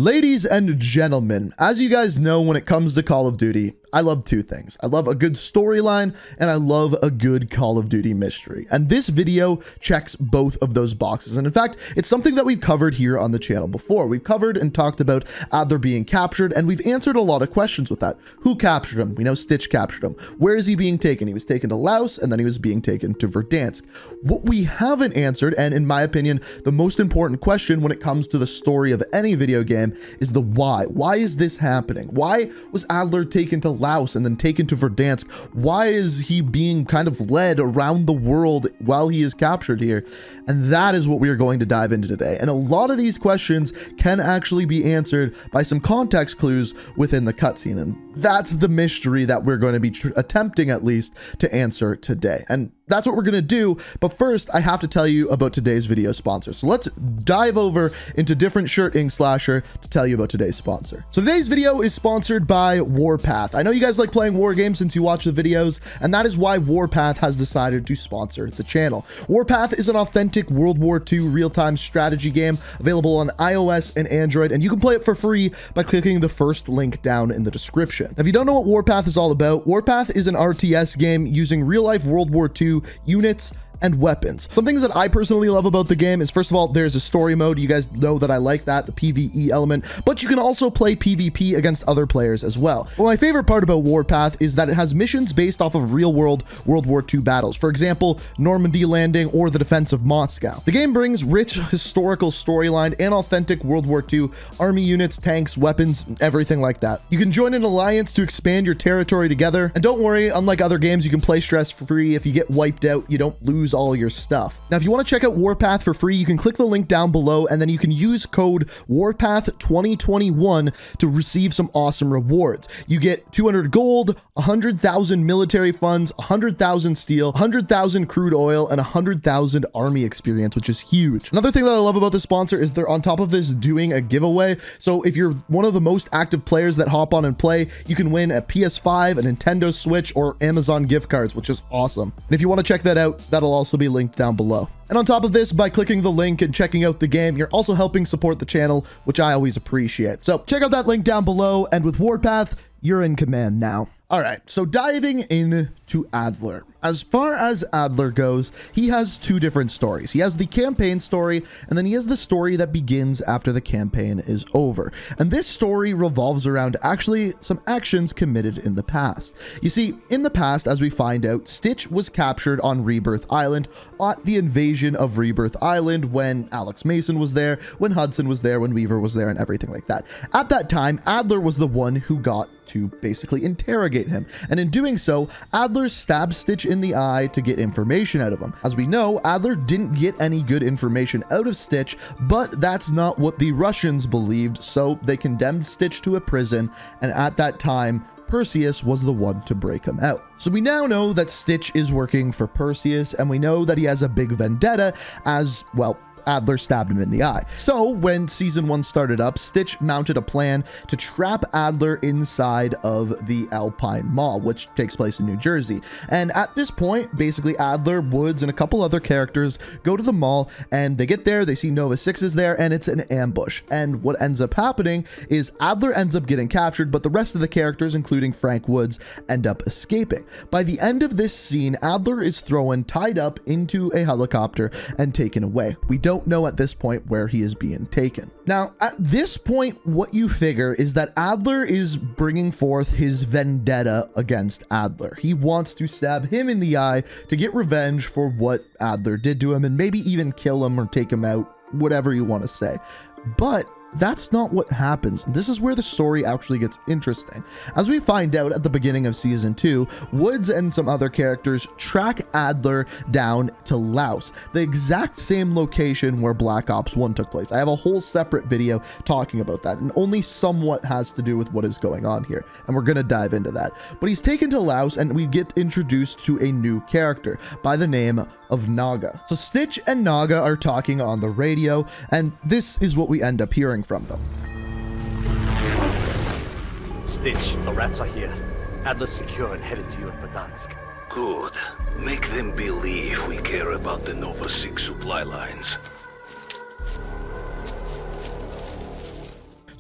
Ladies and gentlemen, as you guys know, when it comes to Call of Duty, I love two things. I love a good storyline and I love a good Call of Duty mystery. And this video checks both of those boxes. And in fact, it's something that we've covered here on the channel before. We've covered and talked about Adler being captured, and we've answered a lot of questions with that. Who captured him? We know Stitch captured him. Where is he being taken? He was taken to Laos, and then he was being taken to Verdansk. What we haven't answered, and in my opinion, the most important question when it comes to the story of any video game, is the why. Why is this happening? Why was Adler taken to Laos and then taken to Verdansk? Why is he being kind of led around the world while he is captured here? And that is what we are going to dive into today. And a lot of these questions can actually be answered by some context clues within the cutscene. And that's the mystery that we're going to be attempting at least to answer today. And that's what we're going to do. But first, I have to tell you about today's video sponsor. So let's dive over into different shirt Inkslasher to tell you about today's sponsor. So today's video is sponsored by Warpath. I know you guys like playing war games since you watch the videos, and that is why Warpath has decided to sponsor the channel. Warpath is an authentic World War II real-time strategy game available on iOS and Android, and you can play it for free by clicking the first link down in the description. If you don't know what Warpath is all about, Warpath is an RTS game using real-life World War II units and weapons. Some things that I personally love about the game is, first of all, there's a story mode. You guys know that I like that, the PvE element, but you can also play PvP against other players as well. Well, my favorite part about Warpath is that it has missions based off of real-world World War II battles. For example, Normandy landing or the defense of Moscow. The game brings rich historical storyline and authentic World War II army units, tanks, weapons, everything like that. You can join an alliance to expand your territory together. And don't worry, unlike other games, you can play stress-free. If you get wiped out, you don't lose all your stuff. Now, if you want to check out Warpath for free, you can click the link down below, and then you can use code Warpath2021 to receive some awesome rewards. You get 200 gold, 100,000 military funds, 100,000 steel, 100,000 crude oil, and 100,000 army experience, which is huge. Another thing that I love about this sponsor is they're on top of this doing a giveaway. So if you're one of the most active players that hop on and play, you can win a PS5, a Nintendo Switch, or Amazon gift cards, which is awesome. And if you want to check that out, that'll also be linked down below. And on top of this, by clicking the link and checking out the game, you're also helping support the channel, which I always appreciate. So check out that link down below, and with Warpath, you're in command now. All right, so diving into Adler. As far as Adler goes, he has two different stories. He has the campaign story, and then he has the story that begins after the campaign is over. And this story revolves around actually some actions committed in the past. You see, in the past, as we find out, Stitch was captured on Rebirth Island at the invasion of Rebirth Island when Alex Mason was there, when Hudson was there, when Weaver was there, and everything like that. At that time, Adler was the one who got to basically interrogate him. And in doing so, Adler stabbed Stitch in the eye to get information out of him. As we know, Adler didn't get any good information out of Stitch, but that's not what the Russians believed, so they condemned Stitch to a prison, and at that time, Perseus was the one to break him out. So we now know that Stitch is working for Perseus, and we know that he has a big vendetta as, well, Adler stabbed him in the eye. So when season 1 started up, Stitch mounted a plan to trap Adler inside of the Alpine Mall, which takes place in New Jersey. And at this point, basically Adler, Woods, and a couple other characters go to the mall, and they get there, they see Nova 6 is there, and it's an ambush. And what ends up happening is Adler ends up getting captured, but the rest of the characters, including Frank Woods, end up escaping. By the end of this scene, Adler is thrown tied up into a helicopter and taken away. We don't know at this point where he is being taken. Now, at this point, what you figure is that Adler is bringing forth his vendetta against Adler. He wants to stab him in the eye to get revenge for what Adler did to him, and maybe even kill him or take him out, whatever you want to say. But that's not what happens. This is where the story actually gets interesting. As we find out at the beginning of season 2, Woods and some other characters track Adler down to Laos, the exact same location where Black Ops 1 took place. I have a whole separate video talking about that, and only somewhat has to do with what is going on here, and we're gonna dive into that. But he's taken to Laos, and we get introduced to a new character by the name of Naga. So Stitch and Naga are talking on the radio, and this is what we end up hearing from them. Stitch, the rats are here. Adler's secure and headed to you in Verdansk. Good. Make them believe we care about the Nova 6 supply lines.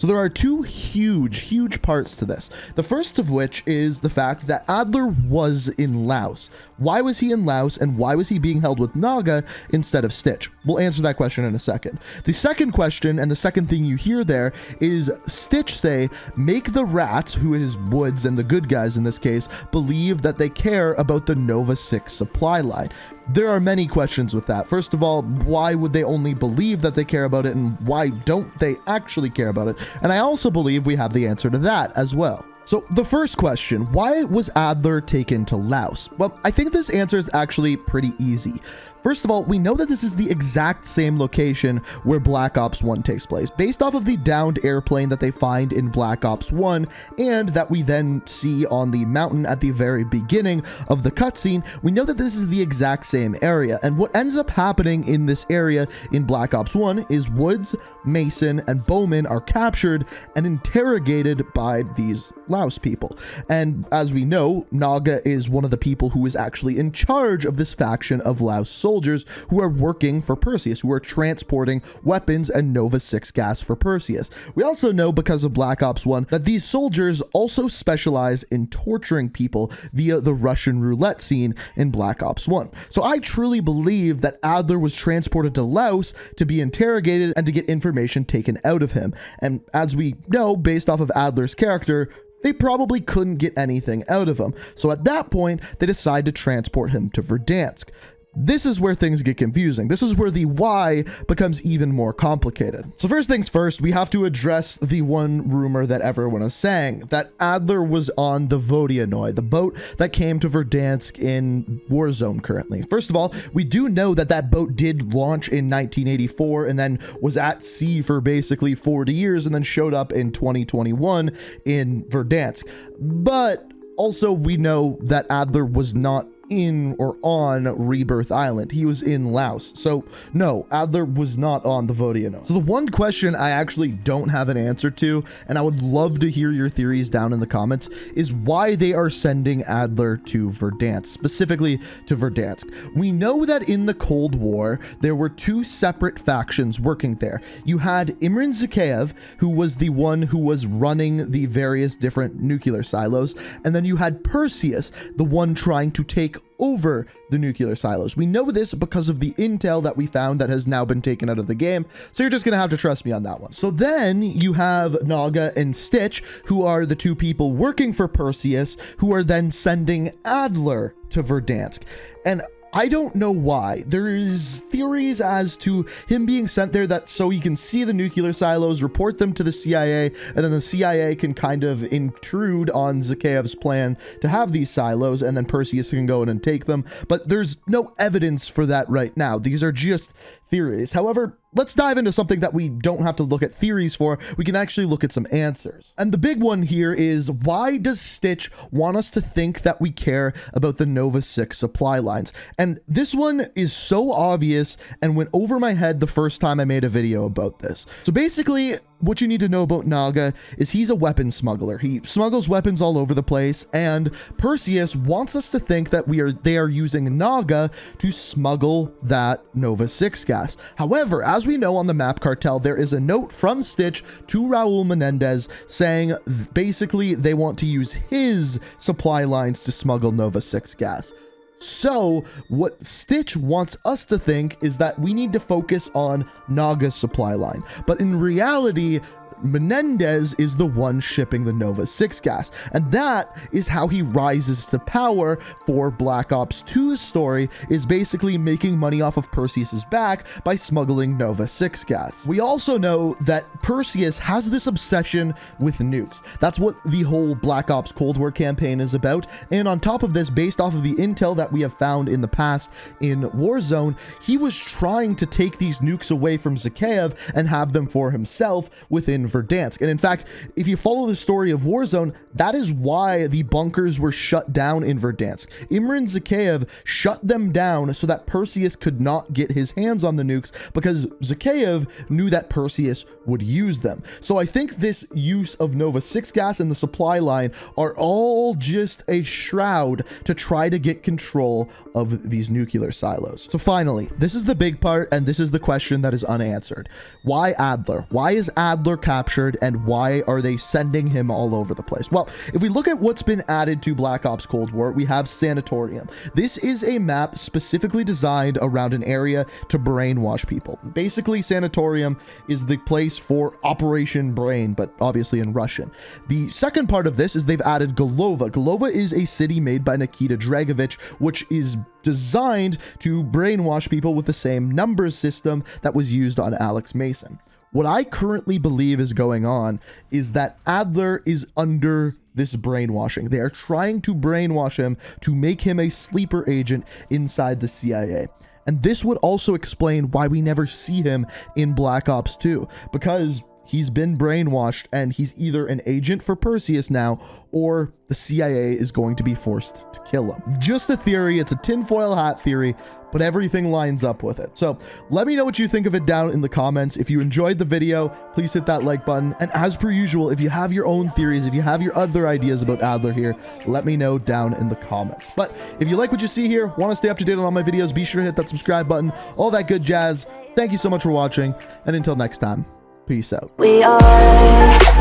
So there are two huge parts to this. The first of which is the fact that Adler was in Laos. Why was he in Laos, and why was he being held with Naga instead of Stitch? We'll answer that question in a second. The second question, and the second thing you hear there, is Stitch say, make the rats, who is Woods and the good guys in this case, believe that they care about the Nova 6 supply line. There are many questions with that. First of all, why would they only believe that they care about it, and why don't they actually care about it? And I also believe we have the answer to that as well. So the first question, why was Adler taken to Laos? Well, I think this answer is actually pretty easy. First of all, we know that this is the exact same location where Black Ops 1 takes place, based off of the downed airplane that they find in Black Ops 1, and that we then see on the mountain at the very beginning of the cutscene. We know that this is the exact same area, and what ends up happening in this area in Black Ops 1 is Woods, Mason, and Bowman are captured and interrogated by these Laos people. And as we know, Naga is one of the people who is actually in charge of this faction of Laos soldiers who are working for Perseus, who are transporting weapons and Nova 6 gas for Perseus. We also know, because of Black Ops 1, that these soldiers also specialize in torturing people via the Russian roulette scene in Black Ops 1. So I truly believe that Adler was transported to Laos to be interrogated and to get information taken out of him. And as we know, based off of Adler's character, they probably couldn't get anything out of him. So at that point, they decide to transport him to Verdansk. This is where things get confusing. This is where the why becomes even more complicated. So first things first, we have to address the one rumor that everyone is saying, that Adler was on the Vodyanoi, the boat that came to Verdansk in Warzone currently. First of all, we do know that that boat did launch in 1984 and then was at sea for basically 40 years and then showed up in 2021 in Verdansk. But also we know that Adler was not in or on Rebirth Island. He was in Laos. So no, Adler was not on the Vodyanoi. So the one question I actually don't have an answer to, and I would love to hear your theories down in the comments, is why they are sending Adler to Verdansk, specifically to Verdansk. We know that in the Cold War, there were two separate factions working there. You had Imran Zakhaev, who was the one who was running the various different nuclear silos, and then you had Perseus, the one trying to take over the nuclear silos. We know this because of the intel that we found that has now been taken out of the game, so you're just gonna have to trust me on that one. So then you have Naga and Stitch, who are the two people working for Perseus, who are then sending Adler to Verdansk. And I don't know why. There's theories as to him being sent there that so he can see the nuclear silos, report them to the CIA, and then the CIA can kind of intrude on Zakhaev's plan to have these silos, and then Perseus can go in and take them. But there's no evidence for that right now. These are just theories. However, let's dive into something that we don't have to look at theories for. We can actually look at some answers. And the big one here is, why does Stitch want us to think that we care about the Nova 6 supply lines? And this one is so obvious and went over my head the first time I made a video about this. So basically, what you need to know about Naga is he's a weapon smuggler. He smuggles weapons all over the place, and Perseus wants us to think that they are using Naga to smuggle that Nova 6 gas. However, as we know on the map cartel, there is a note from Stitch to Raul Menendez saying basically they want to use his supply lines to smuggle Nova 6 gas. So what Stitch wants us to think is that we need to focus on Naga's supply line. But in reality, Menendez is the one shipping the Nova 6 gas, and that is how he rises to power for Black Ops 2's story, is basically making money off of Perseus's back by smuggling Nova 6 gas. We also know that Perseus has this obsession with nukes. That's what the whole Black Ops Cold War campaign is about, and on top of this, based off of the intel that we have found in the past in Warzone, he was trying to take these nukes away from Zakhaev and have them for himself within Verdansk. And in fact, if you follow the story of Warzone, that is why the bunkers were shut down in Verdansk. Imran Zakhaev shut them down so that Perseus could not get his hands on the nukes, because Zakhaev knew that Perseus would use them. So I think this use of Nova 6 gas and the supply line are all just a shroud to try to get control of these nuclear silos. So finally, this is the big part, and this is the question that is unanswered. Why Adler? Why is Adler captured captured, and why are they sending him all over the place? Well, if we look at what's been added to Black Ops Cold War, we have Sanatorium. This is a map specifically designed around an area to brainwash people. Basically, Sanatorium is the place for Operation Brain, but obviously in Russian. The second part of this is they've added Golova. Golova is a city made by Nikita Dragovich, which is designed to brainwash people with the same number system that was used on Alex Mason. What I currently believe is going on is that Adler is under this brainwashing. They are trying to brainwash him to make him a sleeper agent inside the CIA. And this would also explain why we never see him in Black Ops 2, because he's been brainwashed and he's either an agent for Perseus now, or the CIA is going to be forced to kill him. Just a theory. It's a tinfoil hat theory, but everything lines up with it. So let me know what you think of it down in the comments. If you enjoyed the video, please hit that like button. And as per usual, if you have your own theories, if you have your other ideas about Adler here, let me know down in the comments. But if you like what you see here, want to stay up to date on all my videos, be sure to hit that subscribe button, all that good jazz. Thank you so much for watching, and until next time, peace out. We are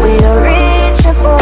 reaching for